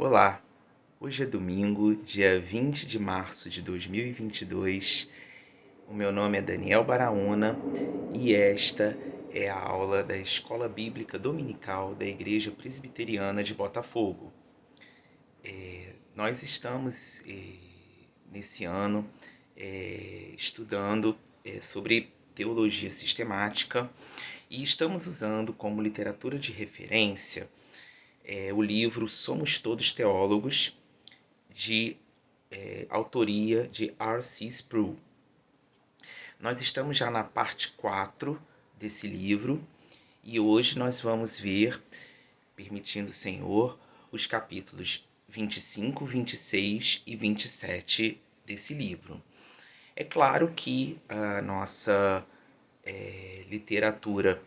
Olá, hoje é domingo, dia 20 de março de 2022. O meu nome é Daniel Baraúna e esta é a aula da Escola Bíblica Dominical da Igreja Presbiteriana de Botafogo. Nós estamos nesse ano estudando sobre teologia sistemática e estamos usando como literatura de referência o livro Somos Todos Teólogos, de autoria de R.C. Sproul. Nós estamos já na parte 4 desse livro e hoje nós vamos ver, permitindo o Senhor, os capítulos 25, 26 e 27 desse livro. É claro que a nossa literatura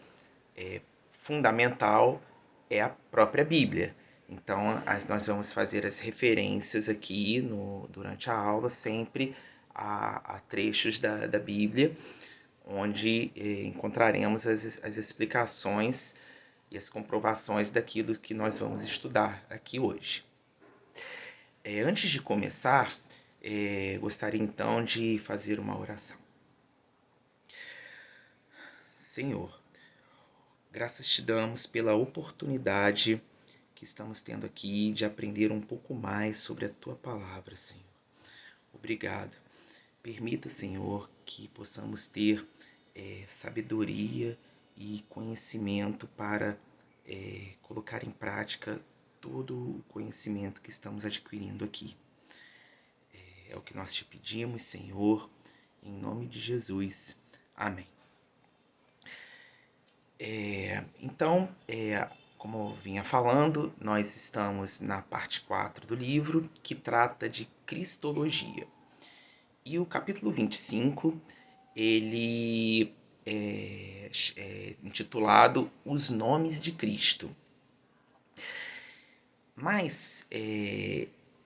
fundamental é a própria Bíblia. Então, nós vamos fazer as referências aqui durante a aula, sempre a trechos da Bíblia, onde encontraremos as explicações e as comprovações daquilo que nós vamos estudar aqui hoje. Antes de começar, gostaria então de fazer uma oração. Senhor, graças te damos pela oportunidade que estamos tendo aqui de aprender um pouco mais sobre a Tua Palavra, Senhor. Obrigado. Permita, Senhor, que possamos ter sabedoria e conhecimento para colocar em prática todo o conhecimento que estamos adquirindo aqui. É o que nós te pedimos, Senhor, em nome de Jesus. Amém. Então, como eu vinha falando, nós estamos na parte 4 do livro, que trata de Cristologia. E o capítulo 25, ele é intitulado Os Nomes de Cristo. Mas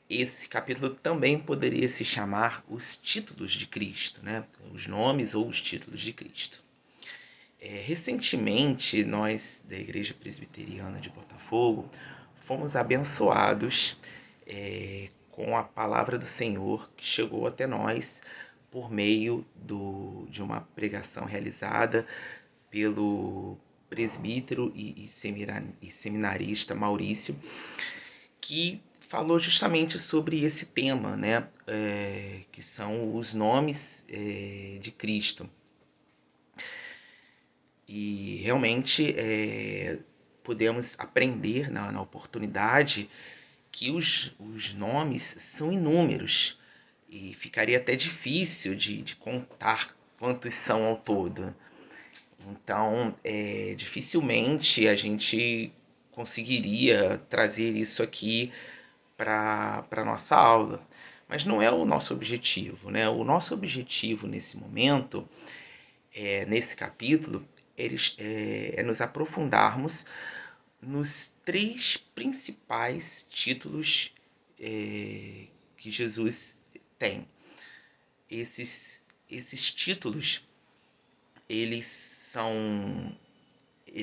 esse capítulo também poderia se chamar Os Títulos de Cristo, né? Os nomes ou os títulos de Cristo. Recentemente, nós da Igreja Presbiteriana de Botafogo fomos abençoados com a palavra do Senhor que chegou até nós por meio de uma pregação realizada pelo presbítero e seminarista Maurício, que falou justamente sobre esse tema, né? Que são os nomes de Cristo. E realmente podemos aprender na oportunidade que os nomes são inúmeros e ficaria até difícil de contar quantos são ao todo. Então, dificilmente a gente conseguiria trazer isso aqui para a nossa aula. Mas não é o nosso objetivo, né? O nosso objetivo nesse momento, nesse capítulo, é nos aprofundarmos nos 3 principais títulos que Jesus tem. Esses títulos, eles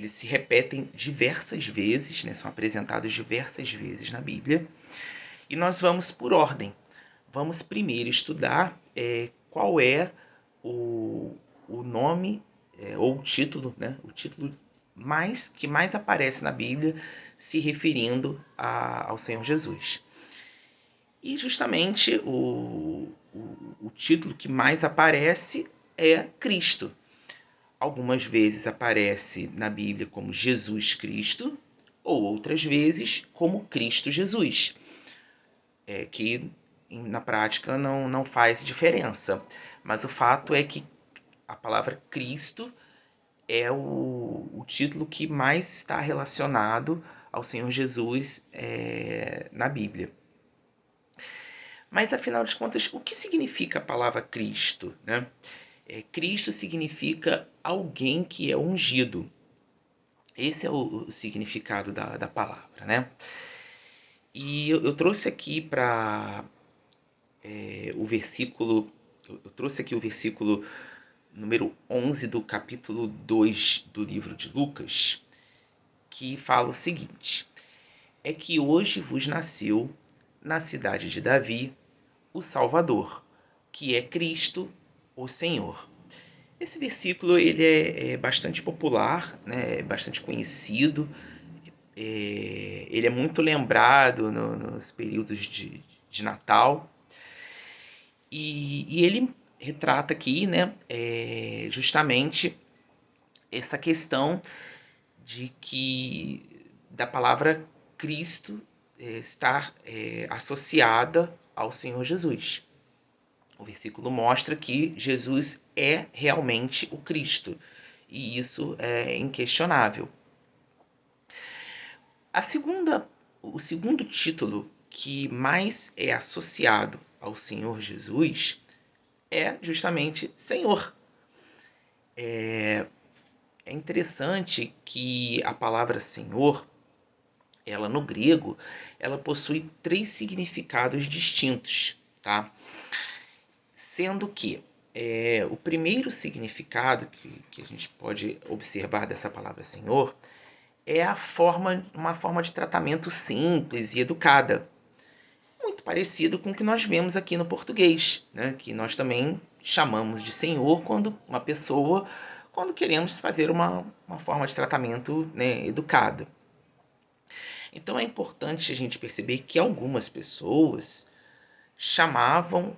se repetem diversas vezes, né? São apresentados diversas vezes na Bíblia. E nós vamos por ordem. Vamos primeiro estudar qual é o nome ou o título, né? O título que mais aparece na Bíblia se referindo ao Senhor Jesus. E justamente o título que mais aparece é Cristo. Algumas vezes aparece na Bíblia como Jesus Cristo, ou outras vezes como Cristo Jesus, que na prática não faz diferença. Mas o fato é que a palavra Cristo é o título que mais está relacionado ao Senhor Jesus na Bíblia. Mas, afinal de contas, o que significa a palavra Cristo, né? Cristo significa alguém que é ungido. Esse é o significado da palavra, né? E eu trouxe aqui para o versículo... Eu trouxe aqui o versículo número 11 do capítulo 2 do livro de Lucas, que fala o seguinte: é que hoje vos nasceu na cidade de Davi o Salvador, que é Cristo, o Senhor. Esse versículo ele é bastante popular, né? É bastante conhecido, ele é muito lembrado nos períodos de Natal, e ele retrata aqui, né, justamente essa questão de que da palavra Cristo estar associada ao Senhor Jesus. O versículo mostra que Jesus é realmente o Cristo, e isso é inquestionável. O segundo título que mais é associado ao Senhor Jesus é justamente Senhor. É interessante que a palavra Senhor, ela no grego, ela possui 3 significados distintos, tá? Sendo que o primeiro significado que a gente pode observar dessa palavra Senhor é uma forma de tratamento simples e educada, muito parecido com o que nós vemos aqui no português, né? Que nós também chamamos de senhor quando queremos fazer uma forma de tratamento, né, educada. Então é importante a gente perceber que algumas pessoas chamavam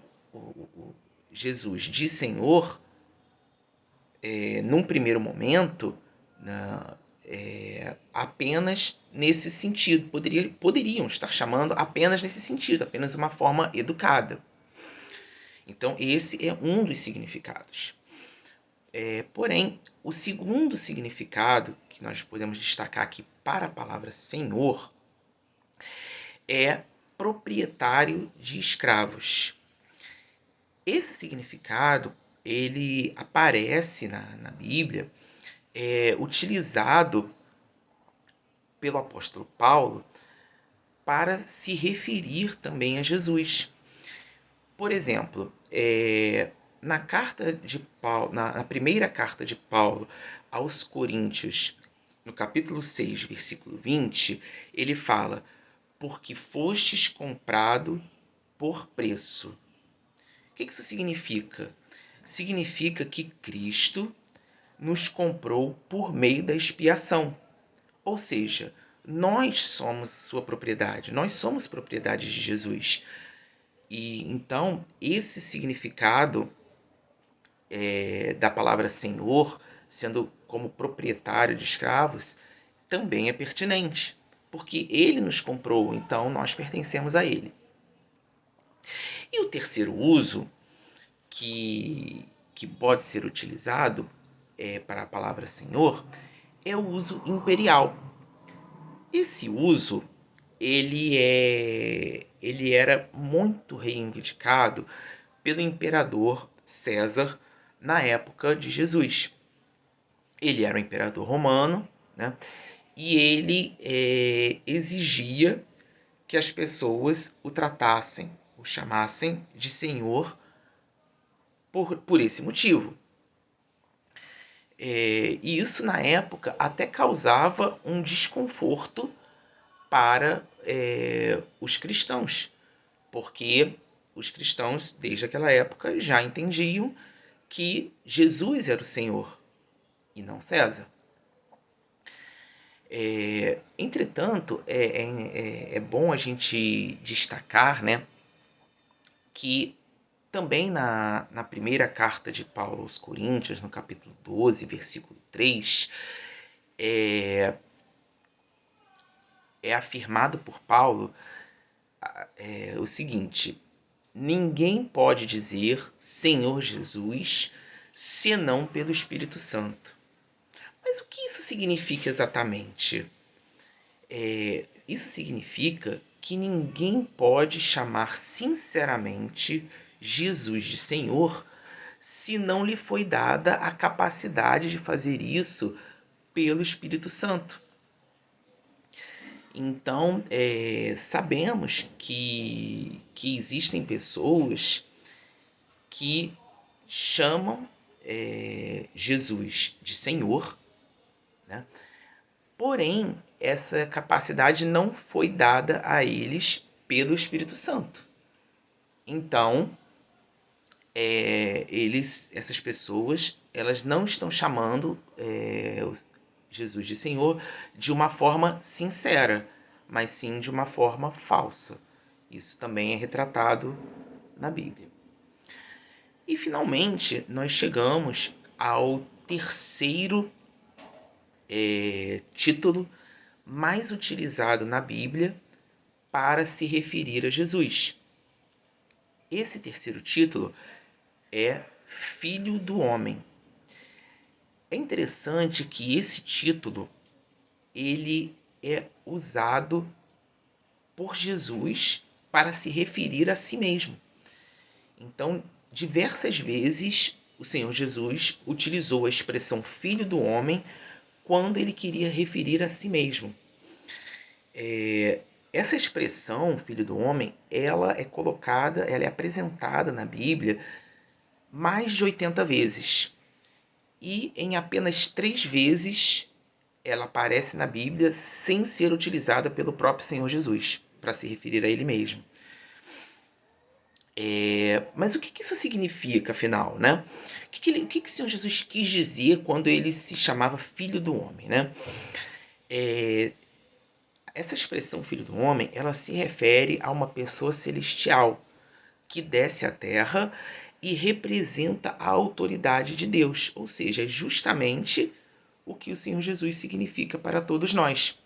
Jesus de Senhor num primeiro momento, né, apenas nesse sentido. Poderiam estar chamando apenas nesse sentido, apenas uma forma educada. Então, esse é um dos significados. Porém, o segundo significado que nós podemos destacar aqui para a palavra Senhor é proprietário de escravos. Esse significado ele aparece na Bíblia, utilizado pelo apóstolo Paulo para se referir também a Jesus. Por exemplo, na primeira carta de Paulo aos Coríntios, no capítulo 6, versículo 20, ele fala: porque fostes comprado por preço. O que isso significa? Significa que Cristo nos comprou por meio da expiação. Ou seja, nós somos sua propriedade, nós somos propriedade de Jesus. E então, esse significado da palavra Senhor, sendo como proprietário de escravos, também é pertinente, porque ele nos comprou, então nós pertencemos a ele. E o terceiro uso que pode ser utilizado para a palavra Senhor é o uso imperial. Esse uso ele era muito reivindicado pelo imperador César na época de Jesus. Ele era um imperador romano, né? E ele exigia que as pessoas o tratassem, o chamassem de senhor por esse motivo. E isso, na época, até causava um desconforto para os cristãos, porque os cristãos, desde aquela época, já entendiam que Jesus era o Senhor e não César. Entretanto, é bom a gente destacar, né, que também na primeira carta de Paulo aos Coríntios, no capítulo 12, versículo 3, é afirmado por Paulo o seguinte: ninguém pode dizer Senhor Jesus senão pelo Espírito Santo. Mas o que isso significa exatamente? Isso significa que ninguém pode chamar sinceramente Jesus de Senhor se não lhe foi dada a capacidade de fazer isso pelo Espírito Santo. Então, sabemos que existem pessoas que chamam Jesus de Senhor, né? Porém, essa capacidade não foi dada a eles pelo Espírito Santo. Então, essas pessoas, elas não estão chamando Jesus de Senhor de uma forma sincera, mas sim de uma forma falsa. Isso também é retratado na Bíblia. E finalmente nós chegamos ao terceiro título mais utilizado na Bíblia para se referir a Jesus. Esse terceiro título é Filho do Homem. É interessante que esse título ele é usado por Jesus para se referir a si mesmo. Então, diversas vezes o Senhor Jesus utilizou a expressão Filho do Homem quando ele queria referir a si mesmo. Essa expressão, Filho do Homem, ela é apresentada na Bíblia mais de 80 vezes. E em apenas 3 vezes ela aparece na Bíblia sem ser utilizada pelo próprio Senhor Jesus, para se referir a ele mesmo. Mas o que isso significa, afinal, né? O que o Senhor Jesus quis dizer quando ele se chamava Filho do Homem, né? Essa expressão Filho do Homem, ela se refere a uma pessoa celestial que desce à Terra e representa a autoridade de Deus, ou seja, é justamente o que o Senhor Jesus significa para todos nós.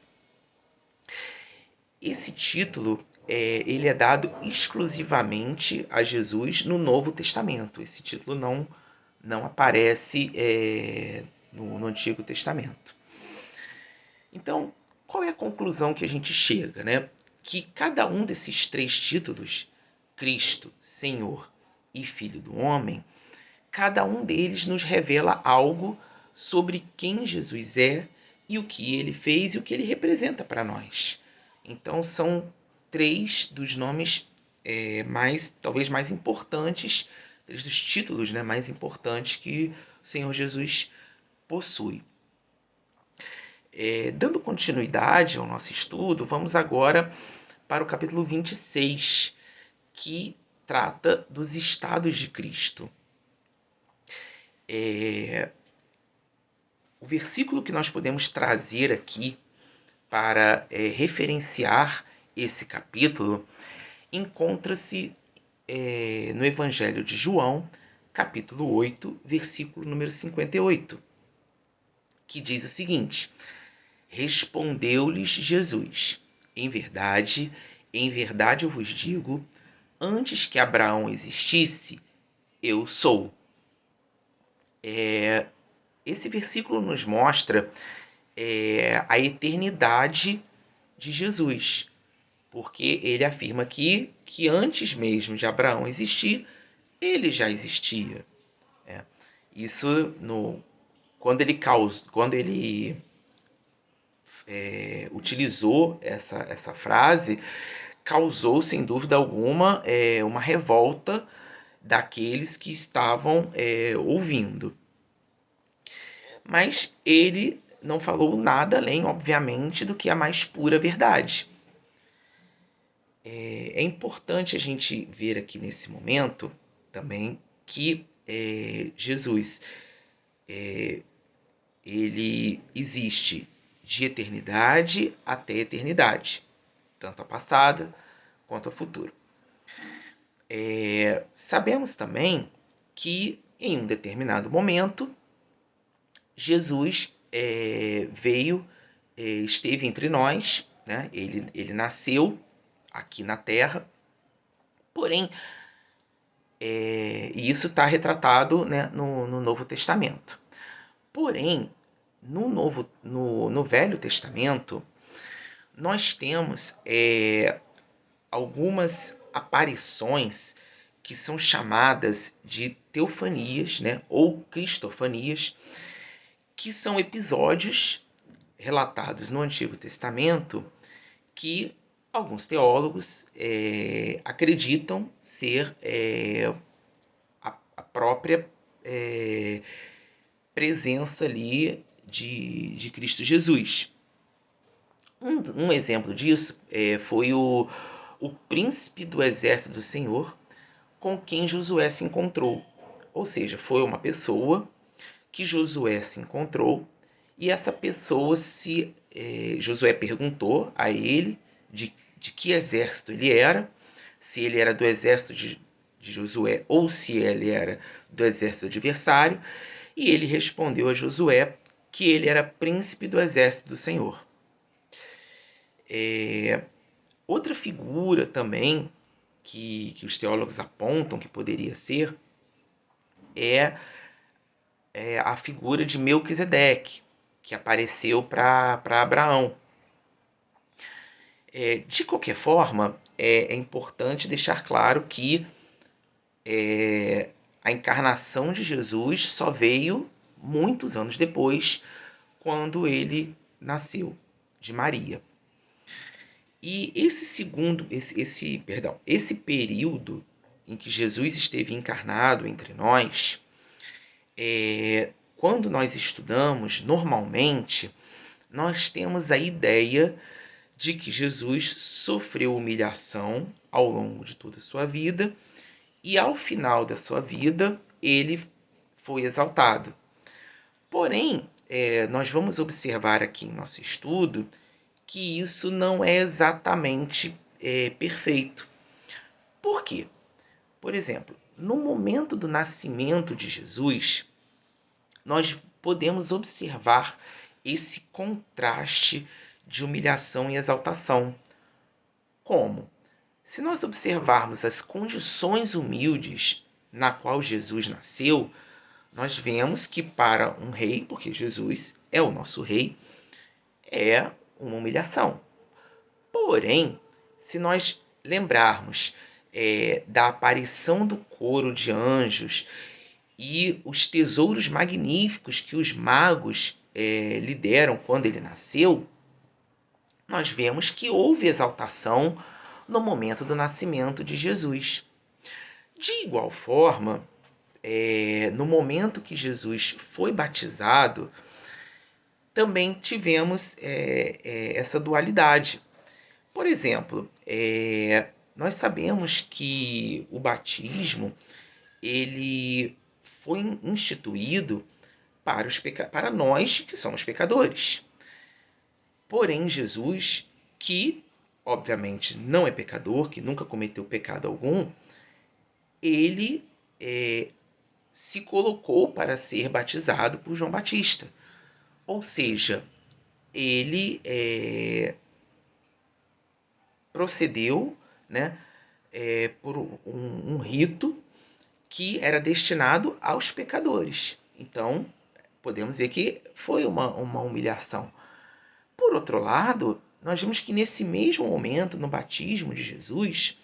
Esse título ele é dado exclusivamente a Jesus no Novo Testamento. Esse título não aparece no Antigo Testamento. Então, qual é a conclusão que a gente chega, né? Que cada um desses 3 títulos, Cristo, Senhor e Filho do Homem, cada um deles nos revela algo sobre quem Jesus é e o que ele fez e o que ele representa para nós. Então são 3 dos nomes talvez mais importantes, 3 dos títulos, né, mais importantes que o Senhor Jesus possui. Dando continuidade ao nosso estudo, vamos agora para o capítulo 26, que trata dos estados de Cristo. O versículo que nós podemos trazer aqui para referenciar esse capítulo encontra-se no Evangelho de João, capítulo 8, versículo número 58, que diz o seguinte: Respondeu-lhes Jesus: em verdade eu vos digo, antes que Abraão existisse, eu sou. Esse versículo nos mostra a eternidade de Jesus, porque ele afirma que antes mesmo de Abraão existir, ele já existia. Isso quando ele utilizou essa frase, causou sem dúvida alguma uma revolta daqueles que estavam ouvindo. Mas ele não falou nada além, obviamente, do que a mais pura verdade. É importante a gente ver aqui nesse momento também que Jesus ele existe de eternidade até eternidade, tanto a passada quanto a futuro. Sabemos também que em um determinado momento Jesus esteve entre nós, né? Ele nasceu aqui na Terra, porém, e isso está retratado, né, no Novo Testamento. Porém, no Velho Testamento, nós temos algumas aparições que são chamadas de teofanias, né, ou cristofanias, que são episódios relatados no Antigo Testamento que alguns teólogos acreditam ser a própria presença ali de Cristo Jesus. Um exemplo disso foi o príncipe do exército do Senhor com quem Josué se encontrou. Ou seja, foi uma pessoa que Josué se encontrou e essa pessoa Josué perguntou a ele de que exército ele era, se ele era do exército de Josué ou se ele era do exército adversário, e ele respondeu a Josué que ele era príncipe do exército do Senhor. Outra figura também que os teólogos apontam que poderia ser é a figura de Melquisedeque, que apareceu para Abraão. De qualquer forma, é importante deixar claro que a encarnação de Jesus só veio muitos anos depois, quando ele nasceu de Maria. E esse período em que Jesus esteve encarnado entre nós, quando nós estudamos, normalmente, nós temos a ideia de que Jesus sofreu humilhação ao longo de toda a sua vida e ao final da sua vida ele foi exaltado. Porém, nós vamos observar aqui em nosso estudo que isso não é exatamente perfeito. Por quê? Por exemplo, no momento do nascimento de Jesus, nós podemos observar esse contraste de humilhação e exaltação. Como? Se nós observarmos as condições humildes na qual Jesus nasceu, nós vemos que para um rei, porque Jesus é o nosso rei, é uma humilhação. Porém, se nós lembrarmos da aparição do coro de anjos e os tesouros magníficos que os magos lhe deram quando ele nasceu, nós vemos que houve exaltação no momento do nascimento de Jesus. De igual forma, no momento que Jesus foi batizado, também tivemos essa dualidade. Por exemplo, nós sabemos que o batismo ele foi instituído para nós que somos pecadores. Porém, Jesus, que obviamente não é pecador, que nunca cometeu pecado algum, ele se colocou para ser batizado por João Batista. Ou seja, ele procedeu, né, por um rito que era destinado aos pecadores. Então, podemos ver que foi uma humilhação. Por outro lado, nós vemos que nesse mesmo momento, no batismo de Jesus,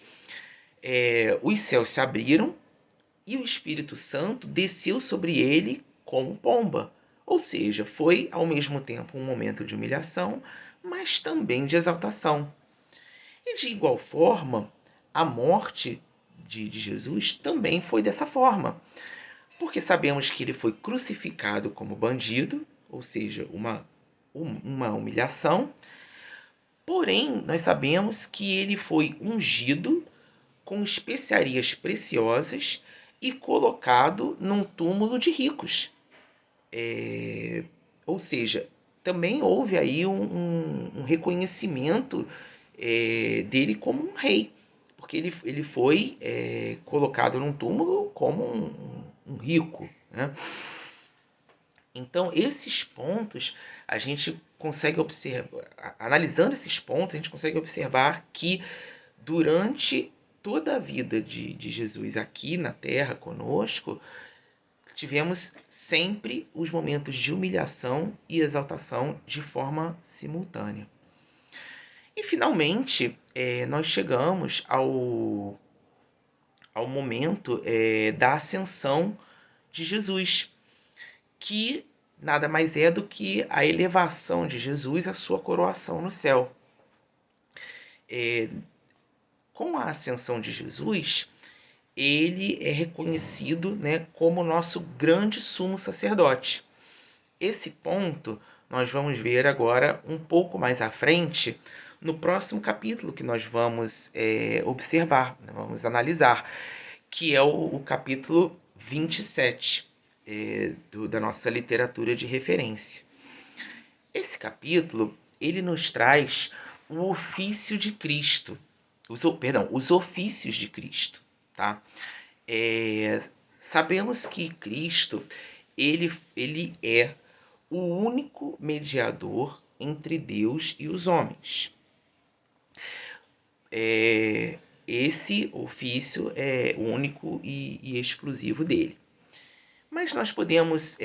os céus se abriram e o Espírito Santo desceu sobre ele como pomba. Ou seja, foi ao mesmo tempo um momento de humilhação, mas também de exaltação. E de igual forma, a morte de Jesus também foi dessa forma. Porque sabemos que ele foi crucificado como bandido, ou seja, uma humilhação. Porém, nós sabemos que ele foi ungido com especiarias preciosas e colocado num túmulo de ricos. Ou seja, também houve aí um reconhecimento dele como um rei, porque ele foi colocado num túmulo como um rico, né? Então, esses pontos a gente consegue observar, analisando esses pontos, a gente consegue observar que durante toda a vida de Jesus aqui na Terra conosco, tivemos sempre os momentos de humilhação e exaltação de forma simultânea. E finalmente, nós chegamos ao momento da ascensão de Jesus, que nada mais é do que a elevação de Jesus à sua coroação no céu. Com a ascensão de Jesus, ele é reconhecido, né, como nosso grande sumo sacerdote. Esse ponto nós vamos ver agora um pouco mais à frente, no próximo capítulo que nós vamos observar, vamos analisar, que é o capítulo 27 da nossa literatura de referência. Esse capítulo, ele nos traz o ofício de Cristo, os ofícios de Cristo, tá? Sabemos que Cristo, ele é o único mediador entre Deus e os homens. Esse ofício é único e exclusivo dele. Mas nós podemos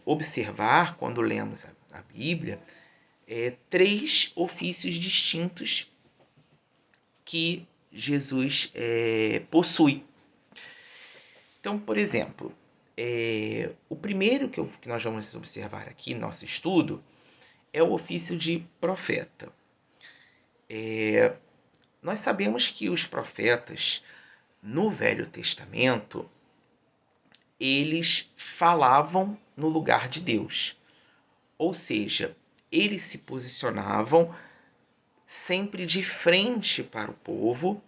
observar, quando lemos a Bíblia, 3 ofícios distintos que Jesus possui. Então, por exemplo, o primeiro que nós vamos observar aqui no nosso estudo é o ofício de profeta. Nós sabemos que os profetas, no Velho Testamento, eles falavam no lugar de Deus. Ou seja, eles se posicionavam sempre de frente para o povo,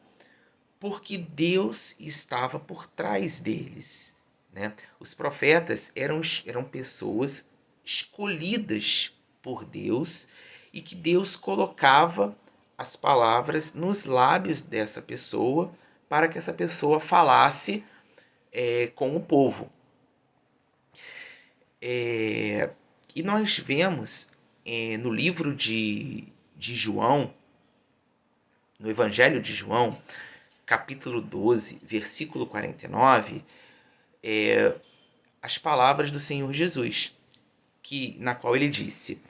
porque Deus estava por trás deles, né? Os profetas eram pessoas escolhidas por Deus e que Deus colocava as palavras nos lábios dessa pessoa para que essa pessoa falasse com o povo. E nós vemos no livro de João, no Evangelho de João, capítulo 12, versículo 49, as palavras do Senhor Jesus, na qual ele disse: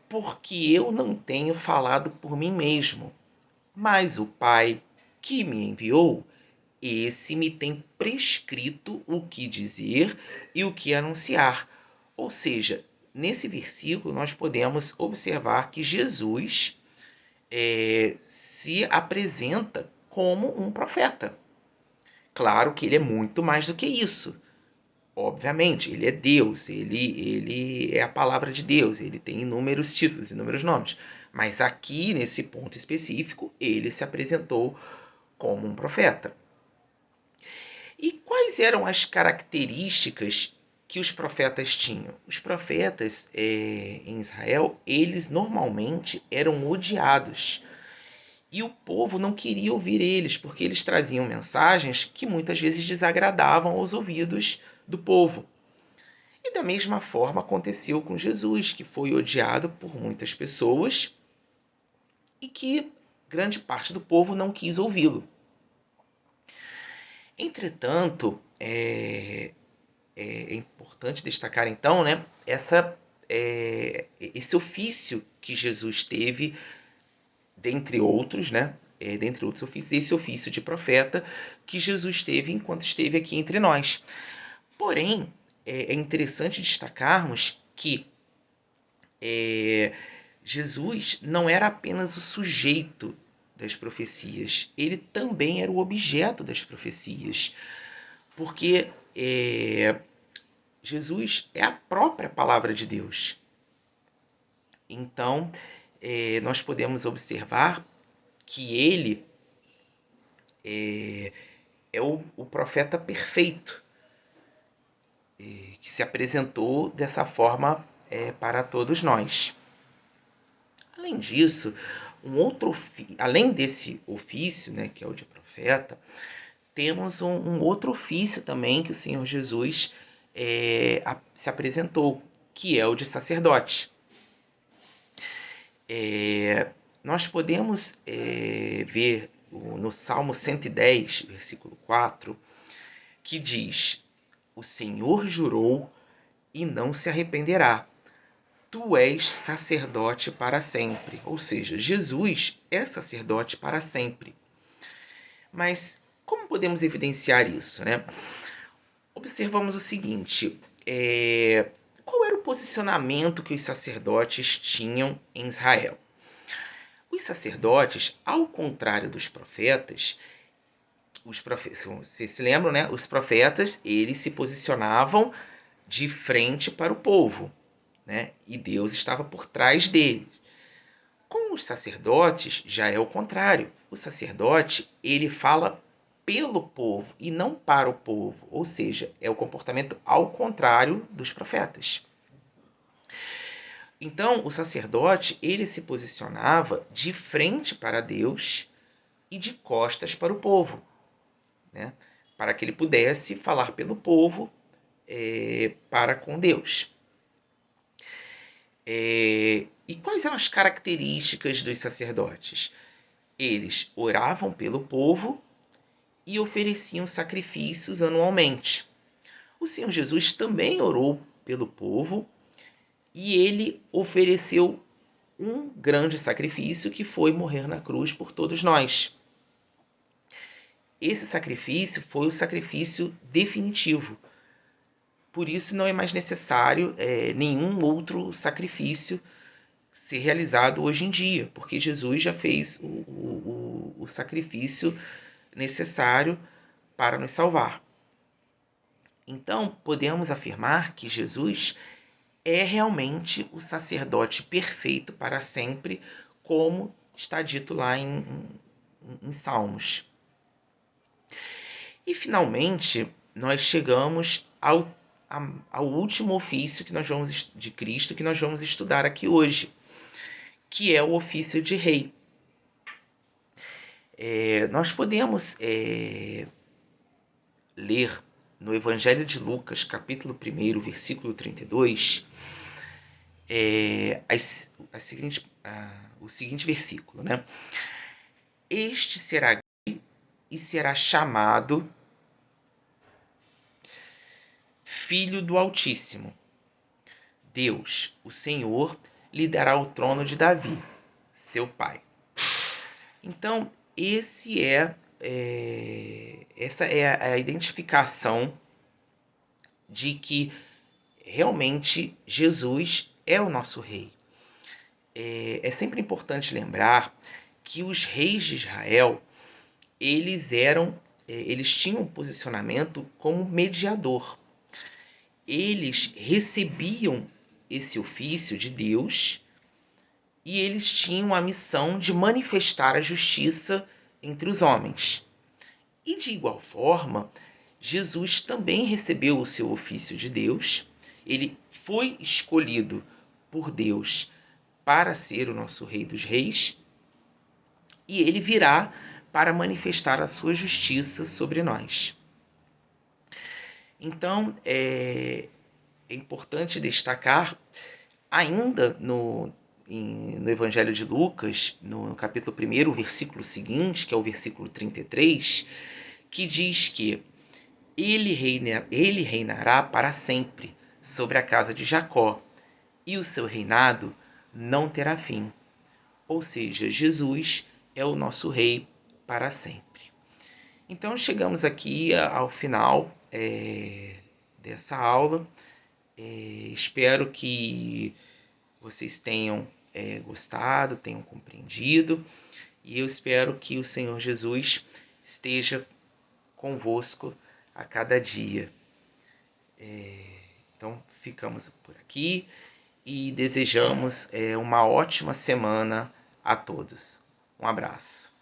porque eu não tenho falado por mim mesmo, mas o Pai que me enviou, esse me tem prescrito o que dizer e o que anunciar. Ou seja, nesse versículo nós podemos observar que Jesus se apresenta como um profeta. Claro que ele é muito mais do que isso. Obviamente, ele é Deus, ele é a palavra de Deus, ele tem inúmeros títulos, inúmeros nomes. Mas aqui, nesse ponto específico, ele se apresentou como um profeta. E quais eram as características que os profetas tinham? Os profetas em Israel, eles normalmente eram odiados. E o povo não queria ouvir eles, porque eles traziam mensagens que muitas vezes desagradavam aos ouvidos do povo. E da mesma forma aconteceu com Jesus, que foi odiado por muitas pessoas e que grande parte do povo não quis ouvi-lo. Entretanto, é importante destacar então, né, esse ofício que Jesus teve, dentre outros, né, dentre outros ofícios, esse ofício de profeta que Jesus teve enquanto esteve aqui entre nós. Porém, é interessante destacarmos que Jesus não era apenas o sujeito das profecias, ele também era o objeto das profecias, porque Jesus é a própria palavra de Deus. Então, nós podemos observar que ele é o profeta perfeito, que se apresentou dessa forma para todos nós. Além disso, além desse ofício, né, que é o de profeta, temos um outro ofício também que o Senhor Jesus se apresentou, que é o de sacerdote. Nós podemos ver no Salmo 110, versículo 4, que diz: o Senhor jurou e não se arrependerá. Tu és sacerdote para sempre. Ou seja, Jesus é sacerdote para sempre. Mas como podemos evidenciar isso, né? Observamos o seguinte: qual era o posicionamento que os sacerdotes tinham em Israel? Os sacerdotes, ao contrário dos profetas, vocês se lembram, né? Os profetas, eles se posicionavam de frente para o povo, né? E Deus estava por trás deles. Com os sacerdotes já é o contrário. O sacerdote, ele fala pelo povo e não para o povo, ou seja, é o comportamento ao contrário dos profetas. Então, o sacerdote, ele se posicionava de frente para Deus e de costas para o povo, né? Para que ele pudesse falar pelo povo para com Deus. E quais eram as características dos sacerdotes? Eles oravam pelo povo e ofereciam sacrifícios anualmente. O Senhor Jesus também orou pelo povo e ele ofereceu um grande sacrifício que foi morrer na cruz por todos nós. Esse sacrifício foi o sacrifício definitivo. Por isso não é mais necessário nenhum outro sacrifício ser realizado hoje em dia, porque Jesus já fez o sacrifício necessário para nos salvar. Então, podemos afirmar que Jesus é realmente o sacerdote perfeito para sempre, como está dito lá em Salmos. E, finalmente, nós chegamos ao último ofício de Cristo que nós vamos estudar aqui hoje, que é o ofício de rei. Nós podemos ler no Evangelho de Lucas, capítulo 1, versículo 32, o seguinte versículo, né? Este será grande e será chamado Filho do Altíssimo. Deus, o Senhor, lhe dará o trono de Davi, seu pai. Então, essa é a identificação de que realmente Jesus é o nosso rei. É sempre importante lembrar que os reis de Israel, eles tinham um posicionamento como mediador. Eles recebiam esse ofício de Deus e eles tinham a missão de manifestar a justiça entre os homens. E de igual forma, Jesus também recebeu o seu ofício de Deus. Ele foi escolhido por Deus para ser o nosso Rei dos Reis, e ele virá para manifestar a sua justiça sobre nós. Então, é importante destacar, ainda no Evangelho de Lucas, no capítulo 1, o versículo seguinte, que é o versículo 33, que diz que ele reinará para sempre sobre a casa de Jacó, e o seu reinado não terá fim. Ou seja, Jesus é o nosso rei para sempre. Então chegamos aqui ao final dessa aula. Espero que vocês tenham gostado, tenham compreendido, e eu espero que o Senhor Jesus esteja convosco a cada dia. Então ficamos por aqui e desejamos uma ótima semana a todos. Um abraço.